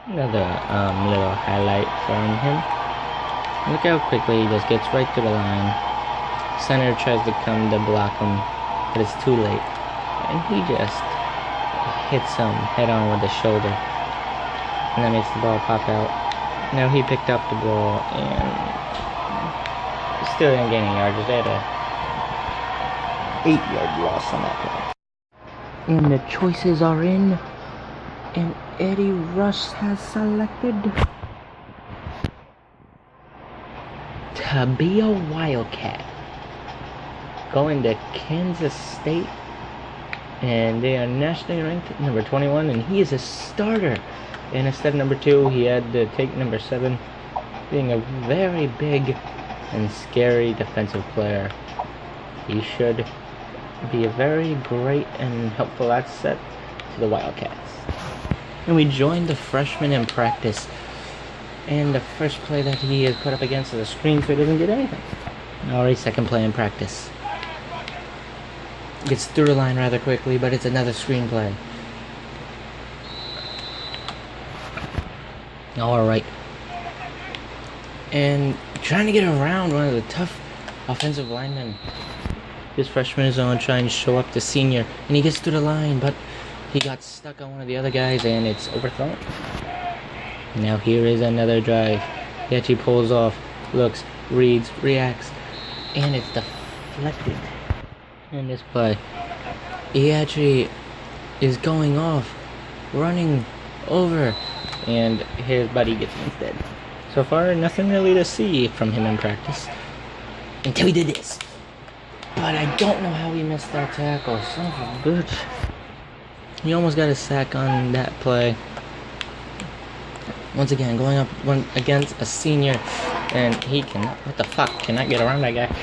Another little highlight from him. Look how quickly he just gets right to the line. Center tries to come to block him, but it's too late. And he just hits him head on with the shoulder. And that makes the ball pop out. Now he picked up the ball and still didn't gain any yards. They had a 8-yard loss on that play. And the choices are in. And Eddy Rush has selected to be a Wildcat. Going to Kansas State. And they are nationally ranked number 21. And he is a starter. And instead of number 2, he had to take number 7. Being a very big and scary defensive player. He should be a very great and helpful asset to the Wildcats. And we joined the freshman in practice. And the first play that he has put up against is a screen, so he doesn't get anything. Already second play in practice. Gets through the line rather quickly, but it's another screen play. Alright. And trying to get around one of the tough offensive linemen. This freshman is on trying to show up the senior. And he gets through the line, but he got stuck on one of the other guys and it's overthrown. Now here is another drive. He actually pulls off, looks, reads, reacts, and it's deflected. In this play, he actually is going off, running over, and his buddy gets him instead. So far, nothing really to see from him in practice. Until he did this. But I don't know how he missed that tackle. Son of a bitch. He almost got a sack on that play. Once again, going up against a senior, and he can, what the fuck, cannot get around that guy.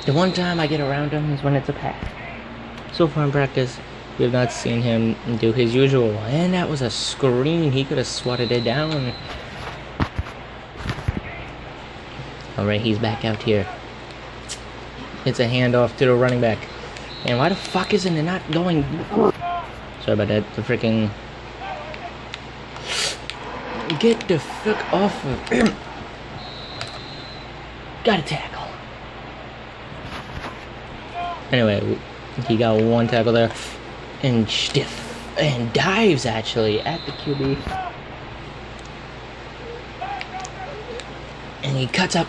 The one time I get around him is when it's a pass. So far in practice, we have not seen him do his usual, and that was a screen. He could have swatted it down. Alright, he's back out here. It's a handoff to the running back. And why the fuck isn't it not going? Sorry about that. The freaking... Get the fuck off of him. Got a tackle. Anyway, he got one tackle there. And stiff. And dives, actually, at the QB. And he cuts up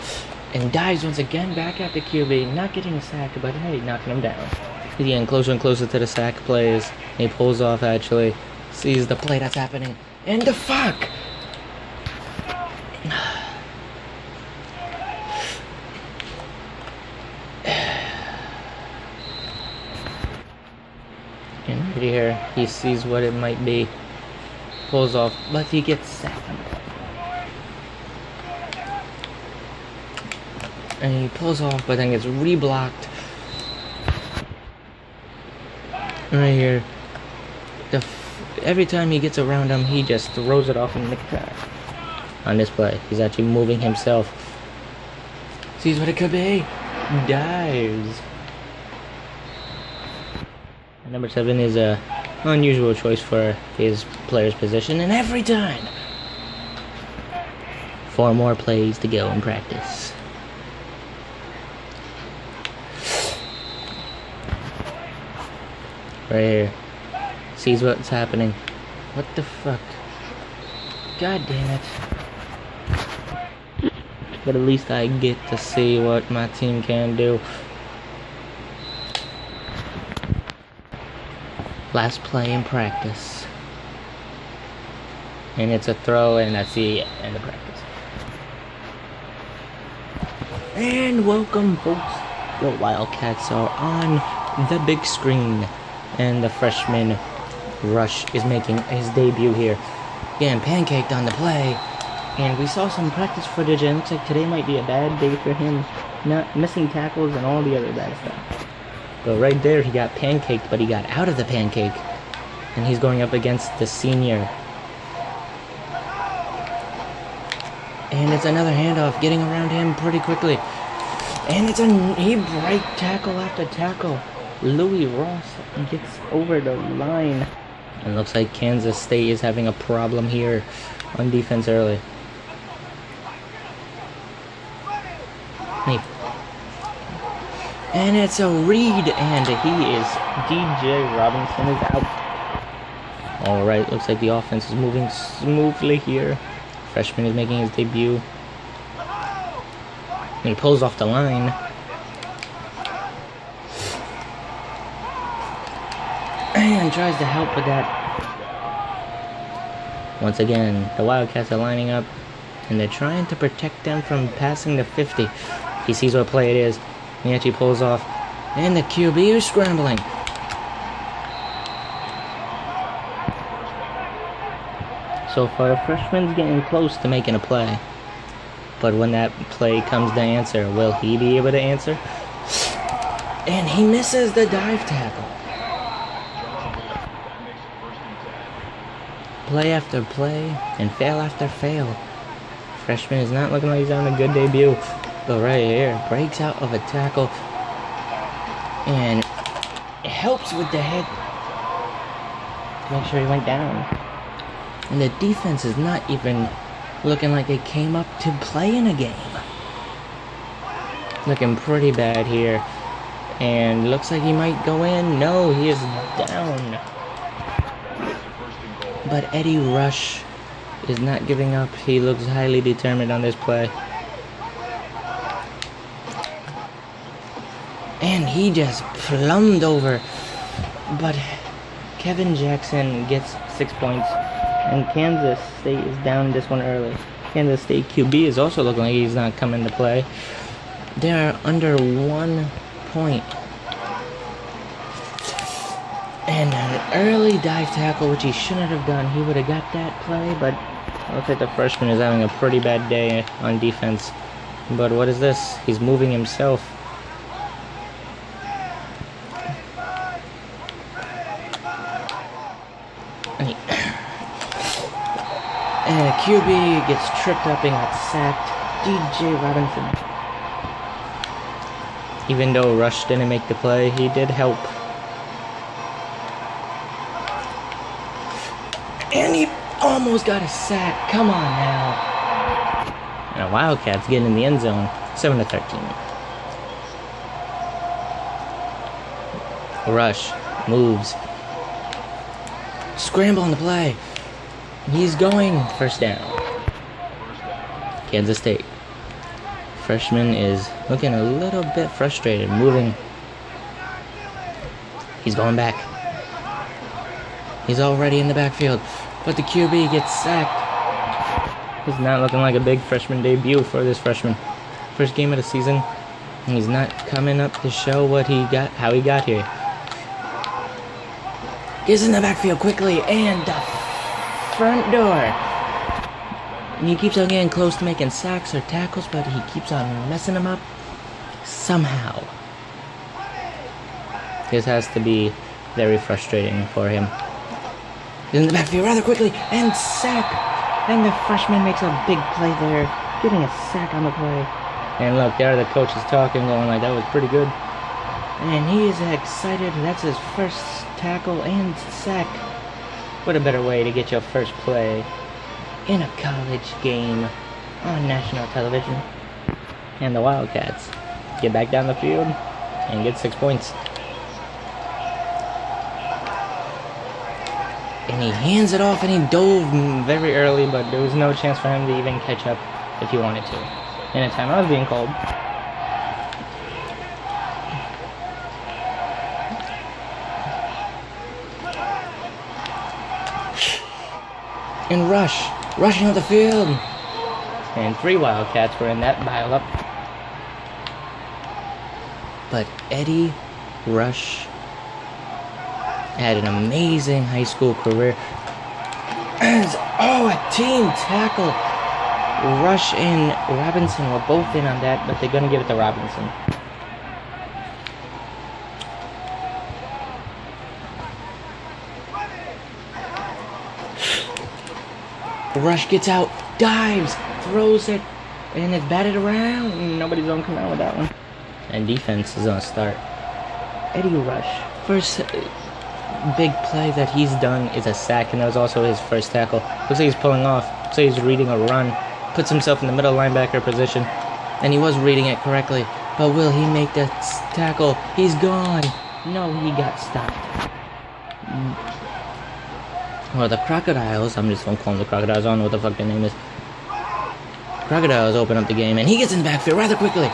and dives once again back at the QB. Not getting a sack, but hey, knocking him down. He's getting closer and closer to the sack plays. He pulls off, actually. Sees the play that's happening. And the fuck! And right here, he sees what it might be. Pulls off, but he gets sacked. And he pulls off, but then gets reblocked. Right here. Every time he gets around him, he just throws it off in the track. On this play, he's actually moving himself. Sees what it could be. Dives. And number 7 is a unusual choice for his player's position, and every time 4 more plays to go in practice. Right here. Sees what's happening. What the fuck? God damn it. But at least I get to see what my team can do. Last play in practice. And it's a throw, and that's the end of practice. And welcome, folks. The Wildcats are on the big screen. And the freshman Rush is making his debut here. Getting pancaked on the play. And we saw some practice footage, and it looks like today might be a bad day for him. Not missing tackles and all the other bad stuff. But right there, he got pancaked, but he got out of the pancake. And he's going up against the senior. And it's another handoff, getting around him pretty quickly. And it's a break tackle after tackle. Louis Ross gets over the line. And looks like Kansas State is having a problem here on defense early. And it's a read, and DJ Robinson is out. Alright, looks like the offense is moving smoothly here. Freshman is making his debut. And he pulls off the line. And tries to help with that. Once again, the Wildcats are lining up. And they're trying to protect them from passing the 50. He sees what play it is. He actually pulls off. And the QB is scrambling. So far, the freshman's getting close to making a play. But when that play comes to answer, will he be able to answer? And he misses the dive tackle. Play after play, and fail after fail. Freshman is not looking like he's having a good debut. But right here, breaks out of a tackle. And it helps with the head. Make sure he went down. And the defense is not even looking like they came up to play in a game. Looking pretty bad here. And looks like he might go in. No, he is down. But Eddy Rush is not giving up. He looks highly determined on this play. And he just plumbed over. But Kevin Jackson gets 6 points. And Kansas State is down this one early. Kansas State QB is also looking like he's not coming to play. They are under 1 point. And an early dive tackle, which he shouldn't have done. He would have got that play, but it looks like the freshman is having a pretty bad day on defense. But what is this? He's moving himself. And QB gets tripped up and got sacked. DJ Robinson. Even though Rush didn't make the play, he did help. And he almost got a sack. Come on now. And the Wildcats getting in the end zone. 7-13. Rush moves. Scramble on the play. He's going. First down. Kansas State. Freshman is looking a little bit frustrated. Moving. He's going back. He's already in the backfield. But the QB gets sacked. He's not looking like a big freshman debut for this freshman. First game of the season. And he's not coming up to show what he got, how he got here. Gets in the backfield quickly. And the front door. And he keeps on getting close to making sacks or tackles, but he keeps on messing them up somehow. This has to be very frustrating for him. He's in the backfield rather quickly and sack. And the freshman makes a big play there, getting a sack on the play. And look, there the coach is talking, going like that was pretty good. And he is excited. That's his first tackle and sack. What a better way to get your first play in a college game on national television. And the Wildcats get back down the field and get 6 points. And he hands it off and he dove very early, but there was no chance for him to even catch up if he wanted to. And a timeout was being called. And rushing up the field. And 3 Wildcats were in that pile-up. But Eddy Rush had an amazing high school career. And, a team tackle. Rush and Robinson were both in on that, but they're going to give it to Robinson. Rush gets out, dives, throws it, and it's batted around. Nobody's gonna come out with that one. And defense is gonna start. Eddy Rush. First big play that he's done is a sack, and that was also his first tackle. Looks like he's pulling off. Looks like he's reading a run. Puts himself in the middle linebacker position, and he was reading it correctly. But will he make the tackle? He's gone. No, he got stopped. Well, the Crocodiles, I'm just gonna call them the Crocodiles. I don't know what the fuck their name is. Crocodiles open up the game, and he gets in the backfield rather quickly.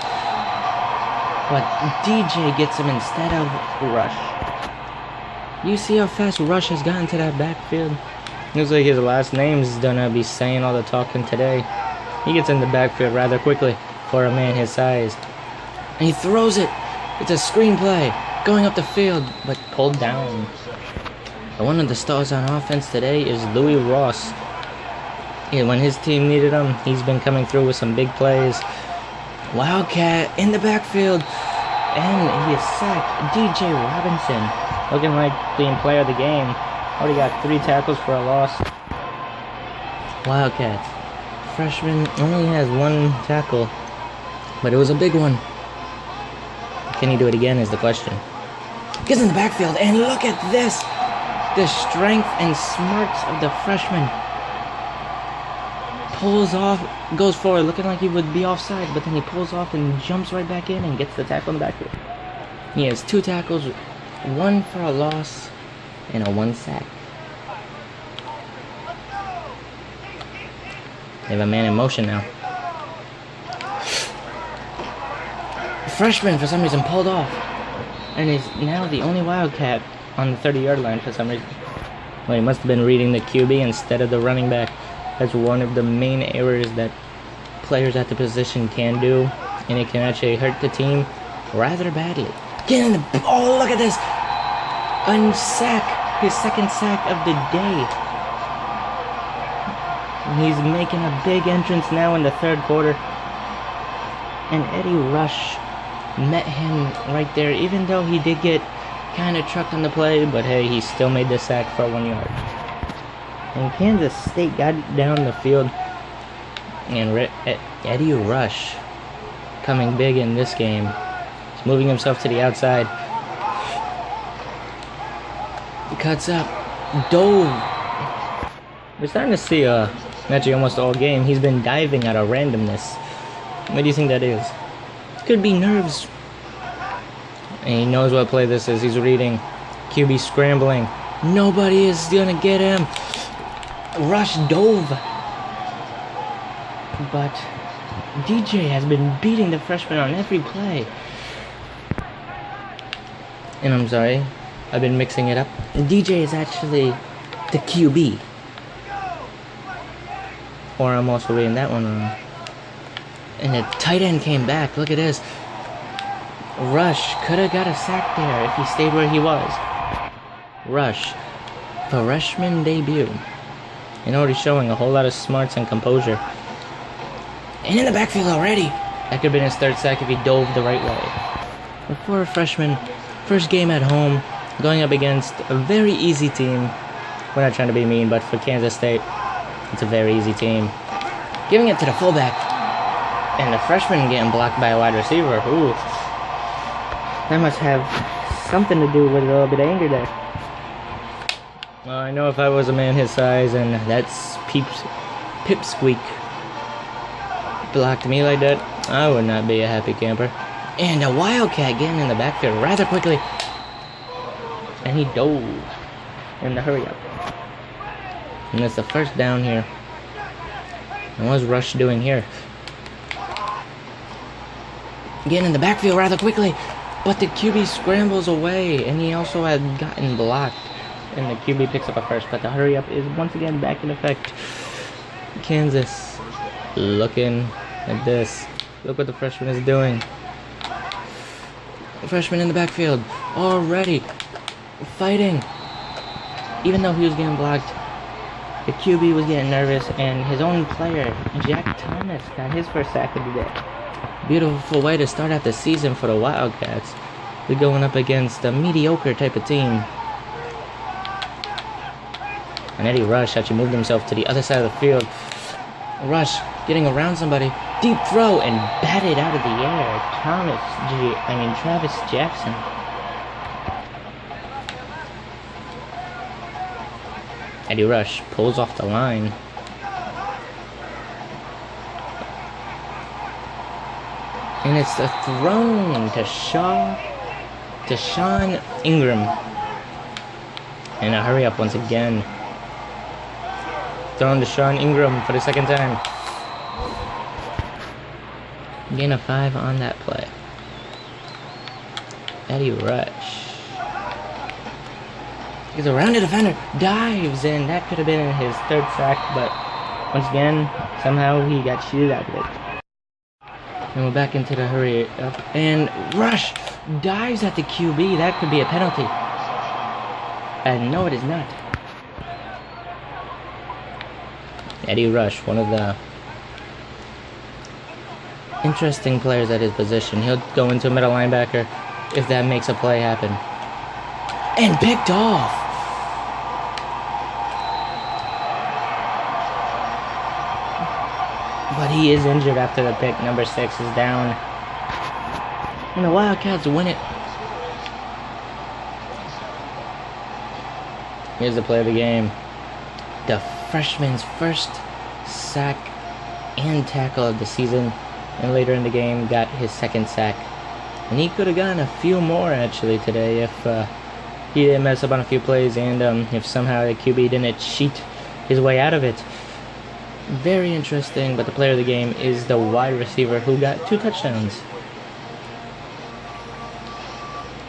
But DJ gets him instead of Rush. You see how fast Rush has gotten to that backfield? Looks like his last name's gonna be saying all the talking today. He gets in the backfield rather quickly for a man his size. And he throws it. It's a screenplay going up the field, but pulled down. And one of the stars on offense today is Louis Ross. Yeah, when his team needed him, he's been coming through with some big plays. Wildcat in the backfield, and he is sacked. DJ Robinson, looking like being player of the game. Already got 3 tackles for a loss. Wildcats. Freshman only has 1 tackle, but it was a big one. Can he do it again is the question. Gets in the backfield, and look at this. The strength and smarts of the freshman. Pulls off, goes forward, looking like he would be offside, but then he pulls off and jumps right back in and gets the tackle in the backfield. He has 2 tackles, 1 for a loss, and a 1 sack. They have a man in motion now. Freshman, for some reason, pulled off, and is now the only Wildcat on the 30-yard line for some reason. Well, he must have been reading the QB instead of the running back. That's one of the main errors that players at the position can do, and it can actually hurt the team rather badly. Get in the... Oh, look at this! Unsack! His 2nd sack of the day. He's making a big entrance now in the 3rd quarter. And Eddy Rush met him right there, even though he did get kind of trucked on the play, but hey, he still made the sack for 1 yard. And Kansas State got down the field, and Eddy Rush coming big in this game. He's moving himself to the outside. He cuts up, dove. We're starting to see actually almost all game, he's been diving out of randomness. What do you think that is? Could be nerves. And he knows what play this is. He's reading. QB scrambling. Nobody is gonna get him. Rush dove. But DJ has been beating the freshman on every play. And I'm sorry, I've been mixing it up. DJ is actually the QB. Or I'm also reading that one wrong. And the tight end came back. Look at this. Rush could have got a sack there if he stayed where he was. Rush, freshman debut. And already showing a whole lot of smarts and composure. And in the backfield already. That could have been his 3rd sack if he dove the right way. For a freshman, first game at home, going up against a very easy team. We're not trying to be mean, but for Kansas State, it's a very easy team. Giving it to the fullback. And the freshman getting blocked by a wide receiver. Ooh. That must have something to do with a little bit of anger there. Well, I know if I was a man his size and that's Pipsqueak blocked me like that, I would not be a happy camper. And a Wildcat getting in the backfield rather quickly. And he dove in the hurry up. And it's the 1st down here. And what's Rush doing here? Getting in the backfield rather quickly. But the QB scrambles away. And he also had gotten blocked. And the QB picks up a first, but the hurry up is once again back in effect. Kansas looking at this. Look what the freshman is doing. The freshman in the backfield already fighting. Even though he was getting blocked, the QB was getting nervous, and his own player, Jack Thomas, got his first sack of the day. Beautiful way to start out the season for the Wildcats. They're going up against a mediocre type of team. And Eddy Rush actually moved himself to the other side of the field. Rush getting around somebody. Deep throw and batted out of the air. Travis Jackson. Eddy Rush pulls off the line. And it's a thrown to Sean Ingram. And a hurry up once again. Thrown to Sean Ingram for the second time. Gain of 5 on that play. Eddy Rush. He's around the defender, dives, and that could have been his 3rd sack, but once again, somehow he got cheated out of it. And we're back into the hurry up, and Rush dives at the QB. That could be a penalty. And no, it is not. Eddy Rush, one of the interesting players at his position. He'll go into a middle linebacker if that makes a play happen. And picked off. But he is injured after the pick. Number 6 is down. And the Wildcats win it. Here's the play of the game. The freshman's first sack and tackle of the season. And later in the game got his 2nd sack. And he could have gotten a few more actually today if he didn't mess up on a few plays, and if somehow the QB didn't cheat his way out of it. Very interesting, but the player of the game is the wide receiver who got 2 touchdowns.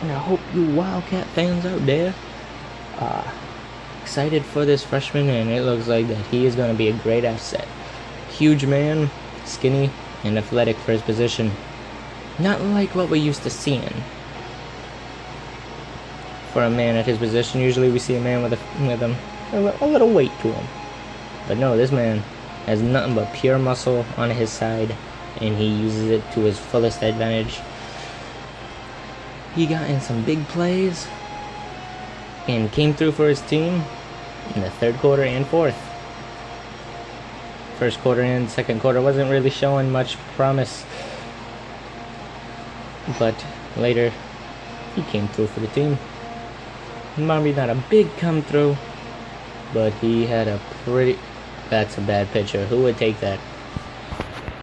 And I hope you Wildcat fans out there excited for this freshman, and it looks like that he is going to be a great asset. Huge man, skinny, and athletic for his position. Not like what we're used to seeing. For a man at his position, usually we see a man with a little weight to him. But no, this man has nothing but pure muscle on his side, and he uses it to his fullest advantage. He got in some big plays and came through for his team in the 3rd quarter and 4th. 1st quarter and 2nd quarter wasn't really showing much promise, but later he came through for the team. Maybe not a big come through, but he had a pretty... That's a bad pitcher. Who would take that?